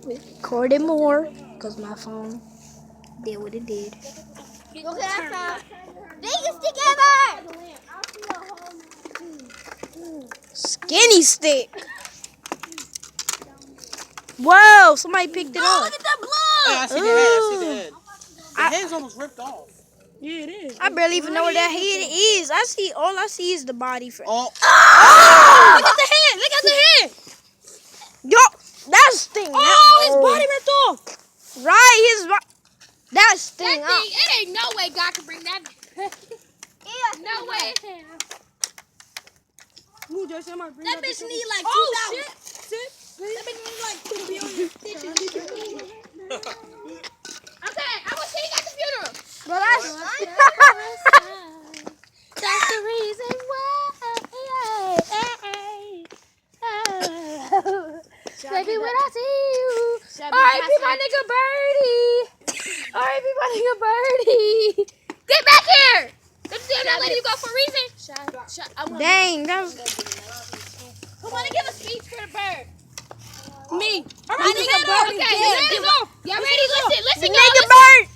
Recorded more because my phone did what it did. Look at that. Biggest stick ever. Skinny stick. Whoa, somebody picked it Oh, up. look at the blood. I see the head. I see the head. The head's almost ripped off. Yeah, it is. I barely even know what that head is. All I see is the body. Oh. Look at the head. Look at the head. Yo, that sting. Oh, his body ripped off. Right, his that sting. That thing, it ain't no way God can bring that. No way. Ooh, Joyce, I might bring That bitch need like 2,000. Oh, shit. That bitch need like 2 billion stitches. Okay, I will see you at the funeral. But that's That's the reason why. Baby, when I see you. R.I.P. my nigga Birdie. R.I.P. my nigga Birdie. Get back here. I'm not letting you go for a reason. dang. That was Who want to give a speech for the bird? Me. My nigga Birdie. Okay, the head is off. Y'all ready? Listen, the y'all. nigga bird.